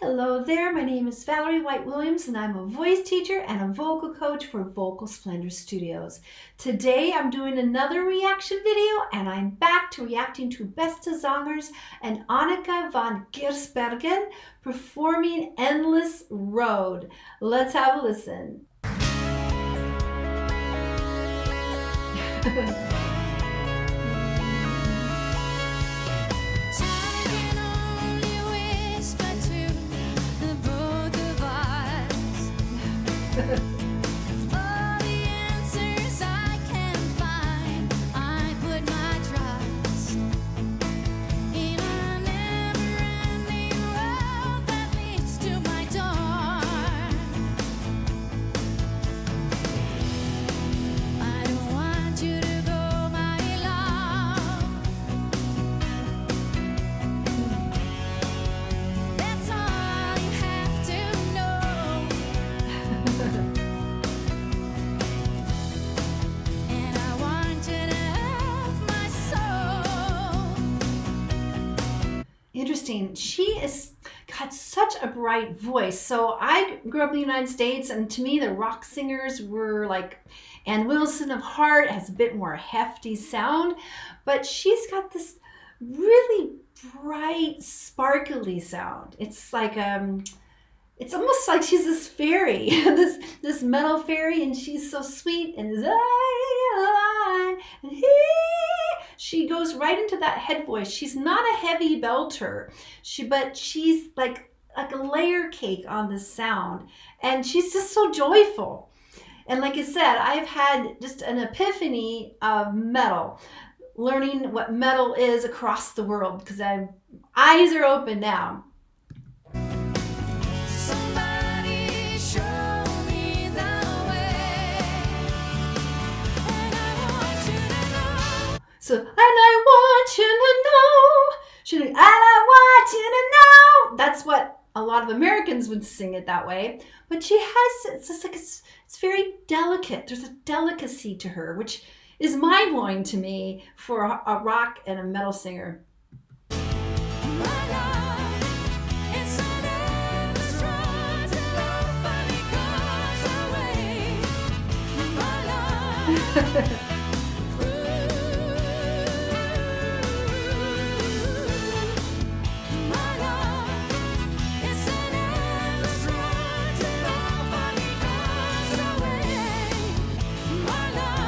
Hello there, my name is Valerie White Williams and I'm a voice teacher and a vocal coach for Vocal Splendor Studios. Today I'm doing another reaction video and I'm back to reacting to Beste Zangers and Anneke van Giersbergen performing Endless Road. Let's have a listen. All the answers I can find, I put my trust in a never-ending road that leads to my door. I don't want you to go, my love. That's all you have to know. And I want you to have my soul. Interesting. She has got such a bright voice. So I grew up in the United States, and to me, the rock singers were like Ann Wilson of Heart, has a bit more hefty sound, but she's got this really bright, sparkly sound. It's like it's almost like she's this fairy, this metal fairy, and she's so sweet and she goes right into that head voice. She's not a heavy belter, but she's like a layer cake on this sound, and she's just so joyful. And like I said, I've had just an epiphany of metal, learning what metal is across the world, because eyes are open now. Somebody show me the way, and I want you to know. So, and I want you to know, and I want you to know. That's what a lot of Americans would sing it that way. But she has, it's just like, it's very delicate. There's a delicacy to her, which is mind-blowing to me for a rock and a metal singer. My love, it's an endless road till nobody goes away. My love. My love, it's an endless road till nobody goes away. My love.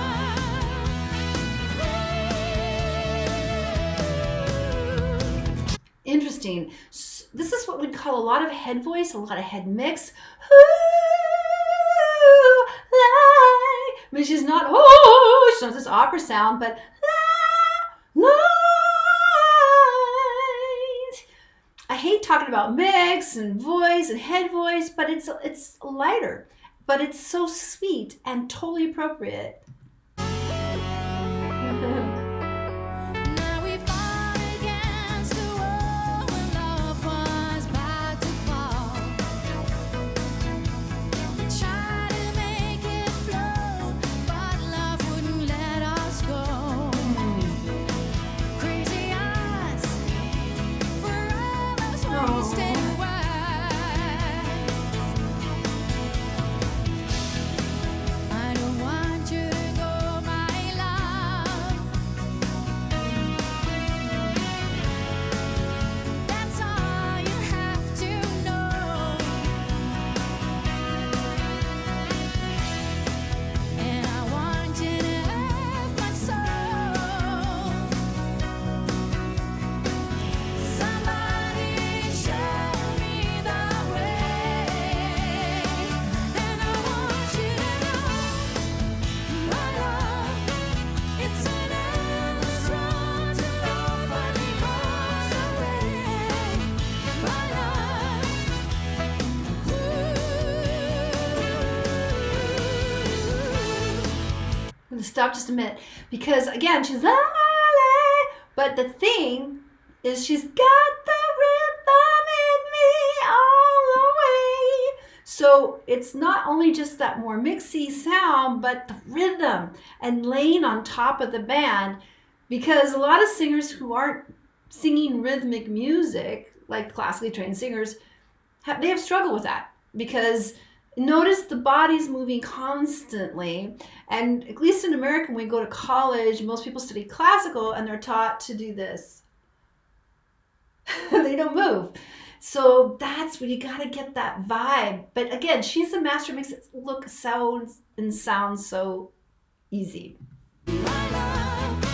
Interesting. This is what we'd call a lot of head voice, a lot of head mix. I mean, she's not, she does this opera sound, but light. I hate talking about mix and voice and head voice, but it's lighter, but it's so sweet and totally appropriate. Now we fought against the wall when love was about to fall. We tried to make it flow, but love wouldn't let us go. Crazy eyes, forever's wasted away. I don't want you to go, my love. That's all you have to know. And I want you to have my soul. Somebody show me the way. And I want you to know, my love, it's an endless road till nobody goes away. My love. I'm gonna stop just a minute because again she's la la, but the thing is she's got the rhythm in me all the way. So it's not only just that more mixy sound, but the rhythm and laying on top of the band, because a lot of singers who aren't singing rhythmic music, like classically trained singers, they have struggled with that, because notice the body's moving constantly. And at least in America, when we go to college, most people study classical and they're taught to do this. They don't move. So that's where you got to get that vibe. But again, she's a master, makes it look, sound so easy. My love,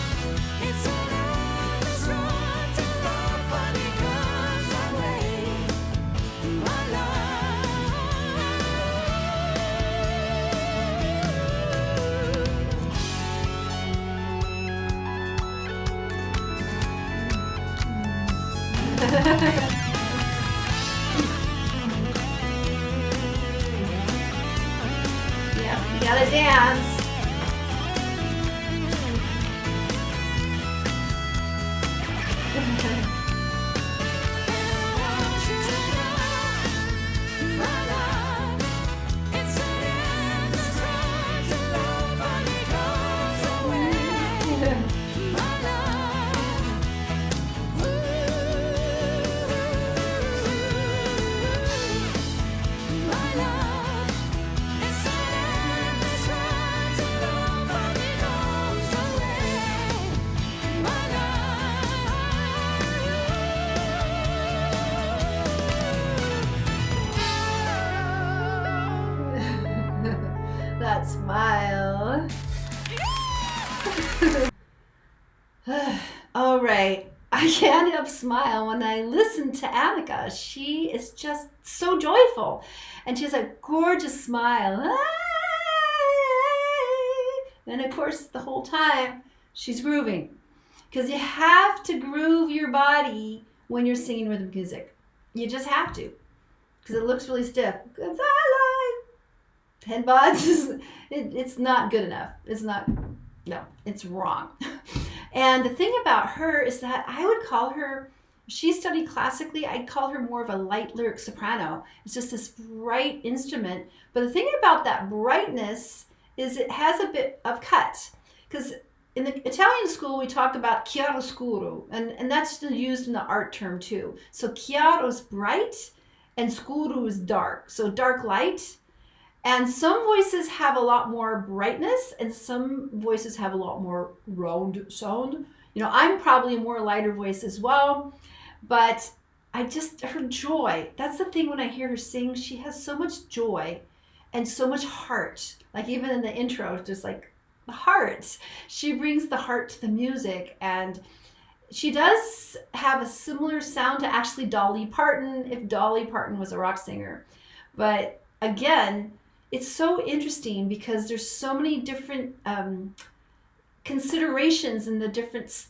it's an endless road to love when it comes our way. My Yeah, you gotta dance. That smile. All right. I can't help smile when I listen to Anneke. She is just so joyful. And she has a gorgeous smile. And of course, the whole time, she's grooving. Because you have to groove your body when you're singing rhythm music. You just have to. Because it looks really stiff. Because I like head bods. It's not good enough. It's wrong. And the thing about her is that I would call her, she studied classically, I'd call her more of a light lyric soprano. It's just this bright instrument. But the thing about that brightness is it has a bit of cut. Because in the Italian school, we talk about chiaroscuro, and that's used in the art term too. So chiaro is bright, and scuro is dark. So dark light. And some voices have a lot more brightness, and some voices have a lot more round sound. You know, I'm probably a more lighter voice as well, but her joy, that's the thing when I hear her sing, she has so much joy and so much heart. Like even in the intro, just like the heart. She brings the heart to the music, and she does have a similar sound to actually Dolly Parton, if Dolly Parton was a rock singer. But again, it's so interesting because there's so many different considerations in the different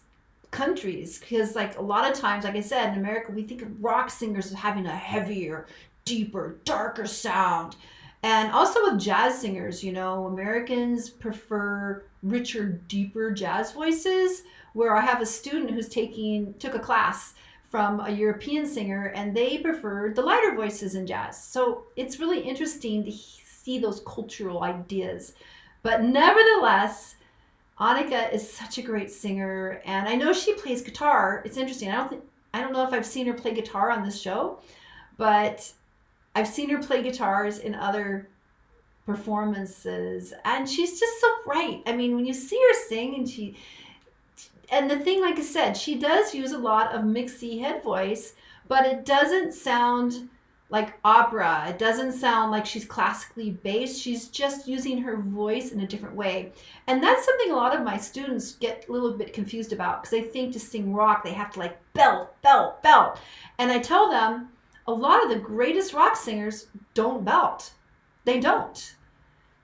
countries. Because like a lot of times, like I said, in America, we think of rock singers as having a heavier, deeper, darker sound. And also with jazz singers, you know, Americans prefer richer, deeper jazz voices, where I have a student who's took a class from a European singer, and they preferred the lighter voices in jazz. So it's really interesting to see those cultural ideas. But nevertheless, Anneke is such a great singer, and I know she plays guitar. It's interesting. I don't know if I've seen her play guitar on this show, but I've seen her play guitars in other performances, and she's just so bright. I mean, when you see her sing, and the thing, like I said, she does use a lot of mixy head voice, but it doesn't sound like opera. It doesn't sound like she's classically based. She's just using her voice in a different way. And that's something a lot of my students get a little bit confused about, because they think to sing rock, they have to like belt, belt, belt. And I tell them, a lot of the greatest rock singers don't belt. They don't.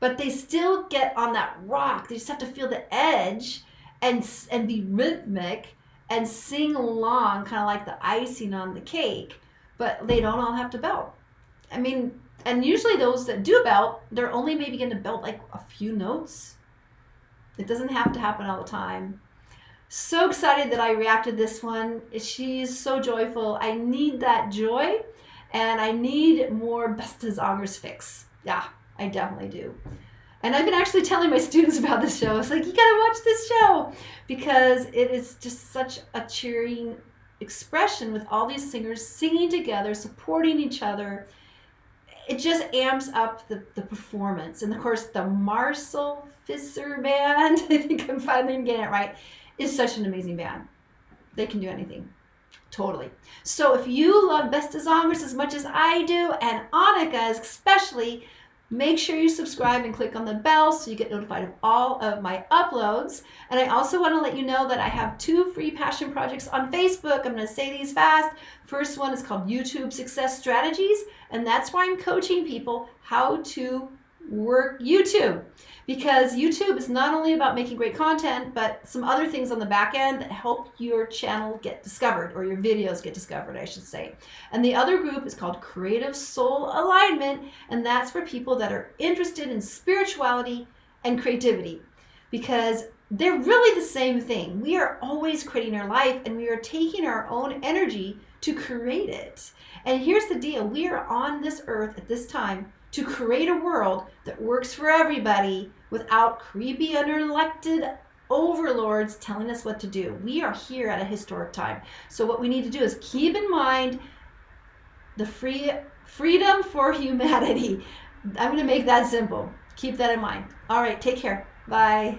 But they still get on that rock. They just have to feel the edge and be rhythmic and sing along, kind of like the icing on the cake. But they don't all have to belt. I mean, and usually those that do belt, they're only maybe going to belt like a few notes. It doesn't have to happen all the time. So excited that I reacted this one. She's so joyful. I need that joy, and I need more Beste Zangers fix. Yeah, I definitely do. And I've been actually telling my students about this show. It's like, you gotta watch this show, because it is just such a cheering expression with all these singers singing together, supporting each other. It just amps up the performance. And of course, the Marcel Fisser Band, I think I'm finally getting it right, is such an amazing band. They can do anything. Totally. So if you love Beste Zangers as much as I do, and Anneke especially, make sure you subscribe and click on the bell so you get notified of all of my uploads. And I also want to let you know that I have 2 free passion projects on Facebook. I'm going to say these fast. First one is called YouTube Success Strategies, and that's why I'm coaching people how to work YouTube. Because YouTube is not only about making great content, but some other things on the back end that help your channel get discovered, or your videos get discovered, I should say. And the other group is called Creative Soul Alignment, and that's for people that are interested in spirituality and creativity, because they're really the same thing. We are always creating our life, and we are taking our own energy to create it. And here's the deal. We are on this earth at this time to create a world that works for everybody without creepy unelected overlords telling us what to do. We are here at a historic time. So what we need to do is keep in mind the freedom for humanity. I'm going to make that simple. Keep that in mind. All right, take care. Bye.